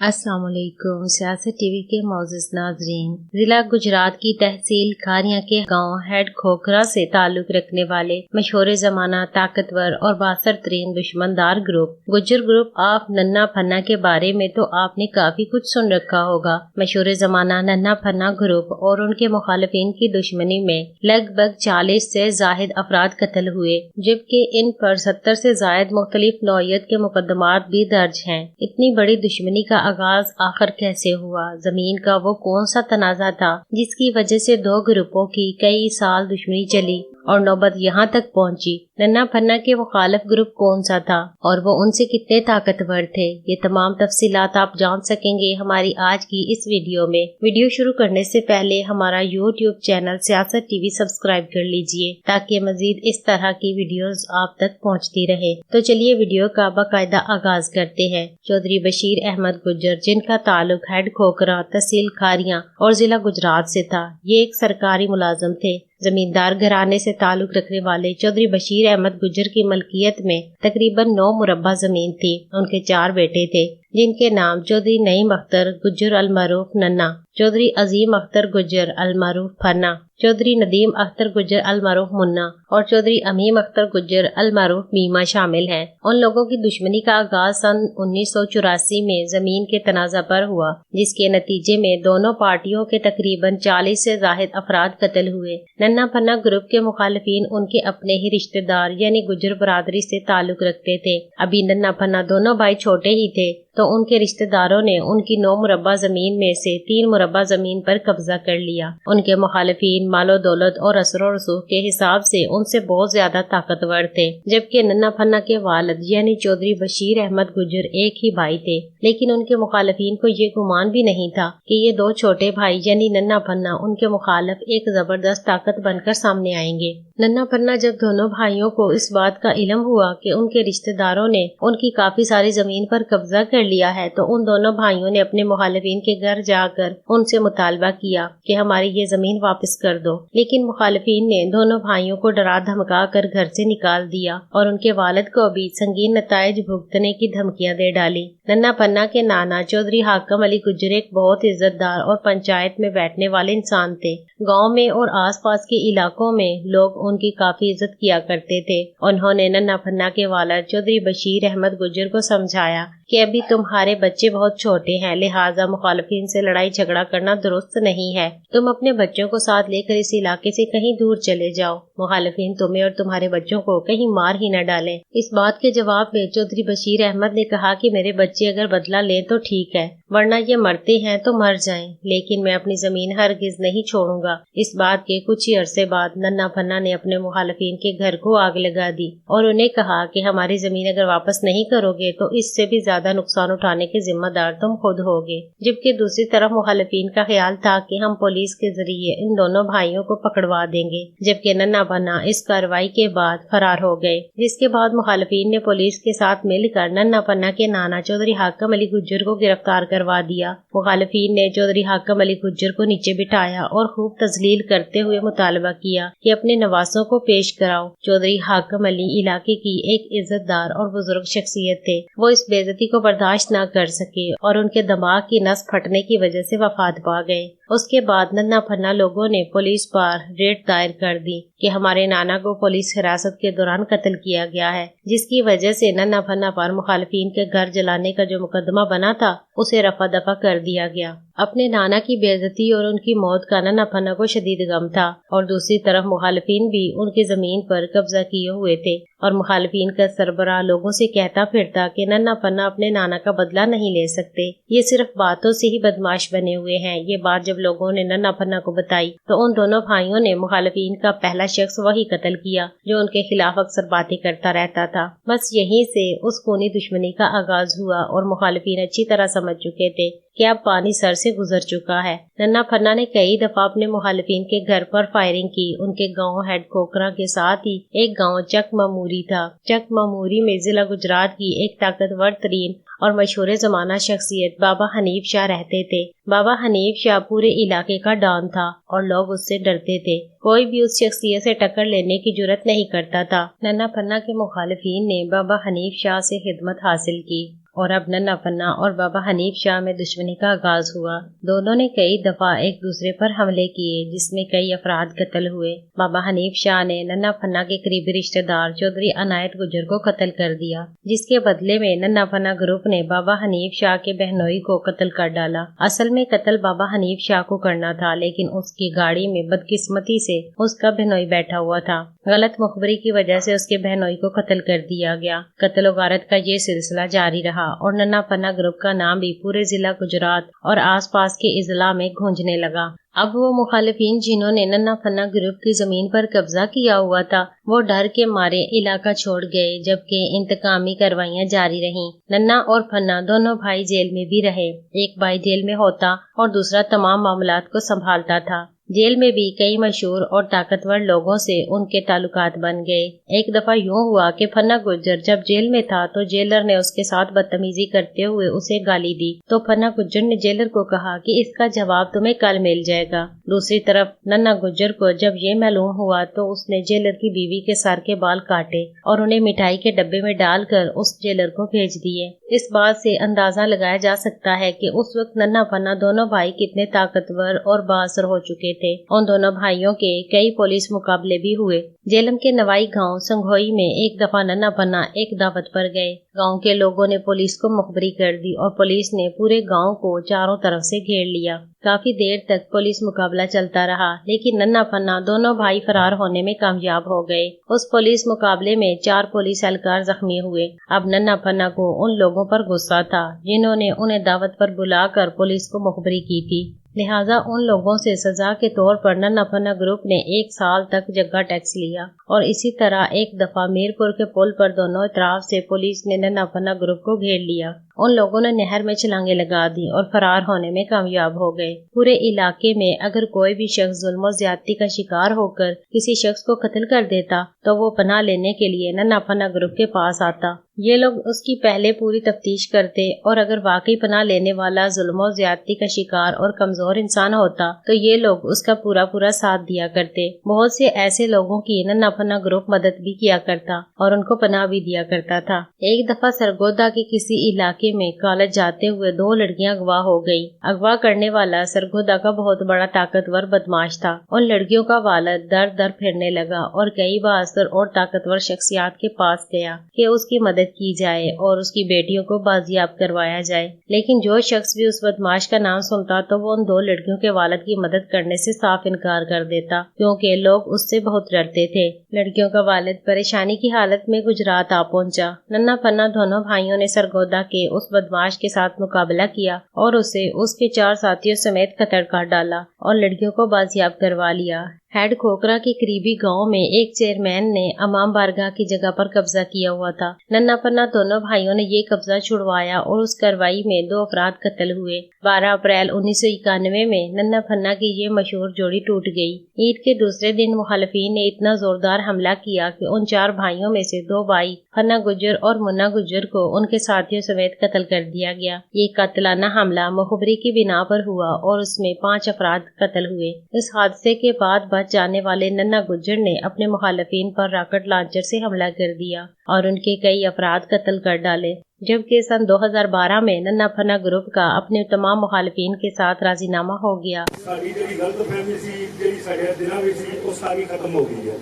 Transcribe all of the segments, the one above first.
अस्सलाम वालेकुम। सियासत टीवी के मौजूद नाजरीन, जिला गुजरात की तहसील खारियां के गांव हेड खोखरा से ताल्लुक रखने वाले मशहूर जमाना ताकतवर और बासर तरीन दुश्मनदार ग्रुप गुज्जर ग्रुप ऑफ नन्ना फन्ना के बारे में तो आपने काफी कुछ सुन रखा होगा। मशहूर जमाना नन्ना फन्ना ग्रुप और उनके मुखालिफिन की दुश्मनी में लगभग 40 से जायद अफराद कत्ल हुए, जबकि इन पर 70 से जायद मुख्तलिफ नौयत के मुकदमात भी दर्ज हैं। इतनी बड़ी दुश्मनी का आगाज आखिर कैसे हुआ? जमीन का वो कौन सा तनाजा था जिसकी वजह से दो ग्रुपों की कई साल दुश्मनी चली और नौबत यहाँ तक पहुँची? नन्ना फन्ना के मुखालिफ ग्रुप कौन सा था और वो उनसे कितने ताकतवर थे? ये तमाम तफसीलात आप जान सकेंगे हमारी आज की इस वीडियो में। वीडियो शुरू करने से पहले हमारा यूट्यूब चैनल सियासत टीवी सब्सक्राइब कर लीजिए ताकि मजीद इस तरह की वीडियोस आप तक पहुँचती रहे। तो चलिए वीडियो का बाकायदा आगाज करते हैं। चौधरी बशीर अहमद गुज्जर, जिनका ताल्लुक हेड खोखरा तहसील खारियां और जिला गुजरात से था, ये एक सरकारी मुलाजिम थे। जमींदार घराने से ताल्लुक रखने वाले चौधरी बशीर अहमद गुज्जर की मलकियत में तकरीबन 9 मुरब्बा जमीन थी। उनके 4 बेटे थे, जिनके नाम चौधरी नईम अख्तर गुज्जर अल मारूफ नन्ना, चौधरी अजीम अख्तर गुज्जर अल मारूफ फन्ना, चौधरी नदीम अख्तर गुज्जर अल मारूफ मुन्ना और चौधरी अमीम अख्तर गुज्जर अल मारूफ मीमा शामिल हैं। उन लोगों की दुश्मनी का आगाज सन 1984 में जमीन के तनाजा पर हुआ, जिसके नतीजे में दोनों पार्टियों के तकरीबन 40 से जायद अफराद कत्ल हुए। नन्ना फन्ना ग्रुप के मुखालिफिन उनके अपने ही रिश्तेदार यानी गुज्जर बरादरी से ताल्लुक रखते थे। अभी नन्ना फन्ना दोनों भाई छोटे ही थे तो उनके रिश्तेदारों ने उनकी 9 मुरब्बा जमीन में से 3 मुरब्बा जमीन पर कब्जा कर लिया। उनके मुखालिफिन मालो दौलत और असर और रसूख के हिसाब से उनसे बहुत ज्यादा ताकतवर थे, जबकि नन्ना फन्ना के वालिद यानी चौधरी बशीर अहमद गुज्जर एक ही भाई थे। लेकिन उनके मुखालिफिन को ये गुमान भी नहीं था कि ये 2 छोटे भाई यानी नन्ना फन्ना उनके मुखालिफ एक जबरदस्त ताकत बनकर सामने आएंगे। नन्ना फन्ना जब दोनों भाइयों को इस बात का इल्म हुआ कि उनके रिश्तेदारों ने उनकी काफी सारी जमीन पर कब्जा कर लिया है, तो उन दोनों भाइयों ने अपने मुखालिफिन के घर जाकर उनसे मुतालबा किया कि हमारी ये जमीन वापस कर दो। लेकिन मुखालिफिन ने दोनों भाइयों को डरा धमका कर घर से निकाल दिया और उनके वालिद को भी संगीन नताइज भुगतने की धमकियां दे डाली। नन्ना फन्ना के नाना चौधरी हाकम अली गुज्जर एक बहुत इज्जतदार और पंचायत में बैठने वाले इंसान थे। गाँव में और आस पास के इलाकों में लोग उनकी काफी इज्जत किया करते थे। उन्होंने नन्ना फन्ना के वालिद चौधरी बशीर अहमद गुज्जर को समझाया कि अभी तुम्हारे बच्चे बहुत छोटे हैं, लिहाजा मुखालिफिन से लड़ाई झगड़ा करना दुरुस्त नहीं है। तुम अपने बच्चों को साथ लेकर इस इलाके से कहीं दूर चले जाओ। मुखालिफिन तुम्हें और तुम्हारे बच्चों को कहीं मार ही न डालें। इस बात के जवाब में चौधरी बशीर अहमद ने कहा कि मेरे बच्चे अगर बदला लें तो ठीक है, वरना ये मरते हैं तो मर जाएं, लेकिन मैं अपनी जमीन हरगिज नहीं छोड़ूंगा। इस बात के कुछ ही अरसे बाद नन्ना फन्ना ने अपने मुखालिफिन के घर को आग लगा दी और उन्हें कहा कि हमारी जमीन अगर वापस नहीं करोगे तो इससे भी ज्यादा नुकसान उठाने के जिम्मेदार तुम खुद होगे। जबकि दूसरी तरफ मुखालिफिन का ख्याल था कि हम पुलिस के जरिए इन दोनों भाइयों को पकड़वा देंगे, जबकि नन्ना फन्ना इस कार्रवाई के बाद फरार हो गए। जिसके बाद मुखालिफिन ने पुलिस के साथ मिलकर नन्ना फन्ना के नाना चौधरी हाकम अली गुज्जर को गिरफ्तार करवा दिया। मुखालिफिन ने चौधरी हाकम अली गुज्जर को नीचे बिठाया और खूब तजलील करते हुए मुतालबा किया कि अपने नवासों को पेश कराओ। चौधरी हाकम अली इलाके की एक इज्जतदार और बुजुर्ग शख्सियत थे। वो इस बेइज्जती को बर्दाश्त न कर सके और उनके दिमाग की नस फटने की वजह से वफात पा गए। उसके बाद नन्ना फन्ना लोगों ने पुलिस पर रेड दायर कर दी कि हमारे नाना को पुलिस हिरासत के दौरान कत्ल किया गया है, जिसकी वजह से नन्ना फन्ना पर मुखालिफिन के घर जलाने का जो मुकदमा बना था उसे रफा दफा कर दिया गया। अपने नाना की बेइज्जती और उनकी मौत का नन्ना फन्ना को शदीद गम था और दूसरी तरफ मुखालिफिन भी उनकी जमीन पर कब्जा किए हुए थे और मुखालिफिन का सरबराह लोगों से कहता फिरता कि नन्ना फन्ना अपने नाना का बदला नहीं ले सकते, ये सिर्फ बातों से ही बदमाश बने हुए हैं। ये बात जब लोगों ने नन्ना फन्ना को बताई तो उन दोनों भाइयों ने मुखालिफिन का पहला शख्स वही कत्ल किया जो उनके खिलाफ अक्सर बातें करता रहता था। बस यहीं से उस खूनी दुश्मनी का आगाज हुआ और मुखालिफिन अच्छी तरह समझ चुके थे कि अब पानी सर से गुजर चुका है। नन्ना फन्ना ने कई दफा अपने मुखालिफिन के घर पर फायरिंग की। उनके गांव हेड खोखरा के साथ ही एक गांव चक मामूरी था। चक मामूरी में जिला गुजरात की एक ताकतवर तरीन और मशहूर जमाना शख्सियत बाबा हनीफ शाह रहते थे। बाबा हनीफ शाह पूरे इलाके का डॉन था और लोग उससे डरते थे। कोई भी उस शख्सियत से टक्कर लेने की जुर्रत नहीं करता था। नन्ना फन्ना के मुखालिफिन ने बाबा हनीफ शाह से खिदमत हासिल की اور اب ننا پنا اور بابا حنیف شاہ میں دشمنی کا آغاز ہوا۔ دونوں نے کئی دفعہ ایک دوسرے پر حملے کیے جس میں کئی افراد قتل ہوئے۔ بابا حنیف شاہ نے ننا پنا کے قریبی رشتہ دار چودھری عنایت گجر کو قتل کر دیا، جس کے بدلے میں ننا پنا گروپ نے بابا حنیف شاہ کے بہنوئی کو قتل کر ڈالا۔ اصل میں قتل بابا حنیف شاہ کو کرنا تھا، لیکن اس کی گاڑی میں بدقسمتی سے اس کا بہنوئی بیٹھا ہوا تھا۔ غلط مخبری کی وجہ سے اس کے بہنوئی کو قتل کر دیا گیا۔ قتل و غارت کا یہ سلسلہ جاری رہا اور ننا پنا گروپ کا نام بھی پورے ضلع گجرات اور آس پاس کے اضلاع میں گونجنے لگا۔ اب وہ مخالفین جنہوں نے ننا پنا گروپ کی زمین پر قبضہ کیا ہوا تھا، وہ ڈر کے مارے علاقہ چھوڑ گئے، جبکہ انتقامی کارروائیاں جاری رہیں۔ ننا اور پنا دونوں بھائی جیل میں بھی رہے۔ ایک بھائی جیل میں ہوتا اور دوسرا تمام معاملات کو سنبھالتا تھا۔ جیل میں بھی کئی مشہور اور طاقتور لوگوں سے ان کے تعلقات بن گئے۔ ایک دفعہ یوں ہوا کہ پنا گجر جب جیل میں تھا تو جیلر نے اس کے ساتھ بدتمیزی کرتے ہوئے اسے گالی دی، تو پنا گجر نے جیلر کو کہا کہ اس کا جواب تمہیں کل مل جائے گا۔ دوسری طرف ننا گجر کو جب یہ معلوم ہوا تو اس نے جیلر کی بیوی کے سر کے بال کاٹے اور انہیں مٹھائی کے ڈبے میں ڈال کر اس جیلر کو بھیج دیے۔ اس بات سے اندازہ لگایا جا سکتا ہے کہ اس وقت ننا پنا دونوں بھائی کتنے طاقتور اور بااثر ہو چکے تھے۔ ان دونوں بھائیوں کے کئی پولیس مقابلے بھی ہوئے۔ جیلم کے نوائی گاؤں سنگھوئی میں ایک دفعہ ننا پنا ایک دعوت پر گئے۔ گاؤں کے لوگوں نے پولیس کو مخبری کر دی اور پولیس نے پورے گاؤں کو چاروں طرف سے گھیر لیا۔ کافی دیر تک پولیس مقابلہ چلتا رہا، لیکن ننا پنا دونوں بھائی فرار ہونے میں کامیاب ہو گئے۔ اس پولیس مقابلے میں 4 پولیس اہلکار زخمی ہوئے۔ اب ننا پنا کو ان لوگوں پر غصہ تھا جنہوں نے انہیں دعوت پر بلا کر پولیس کو مخبری کی تھی، لہٰذا ان لوگوں سے سزا کے طور پر ننا پنا گروپ نے 1 سال تک جگہ ٹیکس لیا۔ اور اسی طرح ایک دفعہ میرپور کے پل پر دونوں اطراف سے پولیس نے ننا پنا گروپ کو گھیر لیا۔ ان لوگوں نے نہر میں چھلانگیں لگا دی اور فرار ہونے میں کامیاب ہو گئے۔ پورے علاقے میں اگر کوئی بھی شخص ظلم و زیادتی کا شکار ہو کر کسی شخص کو قتل کر دیتا تو وہ پناہ لینے کے لیے ننا پنا گروپ کے پاس آتا۔ یہ لوگ اس کی پہلے پوری تفتیش کرتے اور اگر واقعی پناہ لینے والا ظلم و زیادتی کا شکار اور کمزور انسان ہوتا تو یہ لوگ اس کا پورا ساتھ دیا کرتے۔ بہت سے ایسے لوگوں کی ننا پنا گروپ مدد بھی کیا کرتا اور ان کو پناہ بھی دیا کرتا تھا۔ ایک دفعہ سرگودا کے کسی علاقے میں کالج جاتے ہوئے 2 لڑکیاں اغوا ہو گئی۔ اغوا کرنے والا سرگودا کا بہت بڑا طاقتور بدماش تھا۔ ان لڑکیوں کا والد در در پھرنے لگا اور کئی بااثر اور طاقتور شخصیات کے پاس گیا کہ اس کی مدد کی جائے اور اس کی بیٹیوں کو بازیاب کروایا جائے، لیکن جو شخص بھی اس بدماش کا نام سنتا تو وہ ان 2 لڑکیوں کے والد کی مدد کرنے سے صاف انکار کر دیتا، کیونکہ لوگ اس سے بہت ڈرتے تھے۔ لڑکیوں کا والد پریشانی کی حالت میں گجرات آ پہنچا۔ ننا پنا دونوں بھائیوں نے سرگودا کے اس بدماش کے ساتھ مقابلہ کیا اور اسے اس کے 4 ساتھیوں سمیت قتل کر ڈالا اور لڑکیوں کو بازیاب کروا لیا۔ ہیڈ کھوکھرا کے قریبی گاؤں میں ایک چیئرمین نے امام بارگاہ کی جگہ پر قبضہ کیا ہوا تھا۔ ننا پنا دونوں بھائیوں نے یہ قبضہ چھڑوایا اور اس کارروائی میں 2 افراد قتل ہوئے۔ 12 اپریل 1991 میں ننا پنا کی یہ مشہور جوڑی ٹوٹ گئی۔ عید کے دوسرے دن مخالفین نے اتنا زوردار حملہ کیا کہ ان 4 بھائیوں میں سے 2 بھائی پنا گجر اور منا گجر کو ان کے ساتھیوں سمیت قتل کر دیا گیا۔ یہ قاتلانہ حملہ مخبری کی بنا پر ہوا اور اس میں 5 افراد قتل ہوئے۔ اس حادثے کے بعد بچ جانے والے ننا گجر نے اپنے مخالفین پر راکٹ لانچر سے حملہ کر دیا اور ان کے کئی افراد قتل کر ڈالے، جبکہ سن 2012 میں ننا پنا گروپ کا اپنے تمام مخالفین کے ساتھ راضی نامہ ہو گیا۔ ساری جڑی غلط فہمی سی، جڑی ساڈے دلاں وچ سی، وہ ساری ختم ہو گئی ہے۔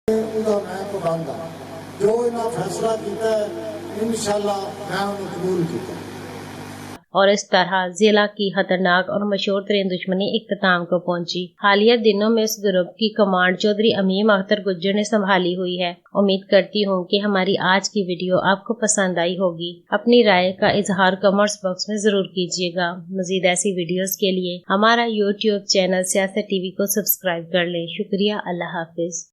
میں پابند ہاں، جو انہاں فیصلہ کیتا ہے انشاءاللہ میں انہوں قبول کیتا۔ اور اس طرح ضلع کی خطرناک اور مشہور ترین دشمنی اختتام کو پہنچی۔ حالیہ دنوں میں اس گروپ کی کمانڈ چودھری امیم اختر گجر نے سنبھالی ہوئی ہے۔ امید کرتی ہوں کہ ہماری آج کی ویڈیو آپ کو پسند آئی ہوگی۔ اپنی رائے کا اظہار کمنٹس باکس میں ضرور کیجیے گا۔ مزید ایسی ویڈیوز کے لیے ہمارا YouTube چینل سیاست ٹی وی کو سبسکرائب کر لیں۔ شکریہ۔ اللہ حافظ۔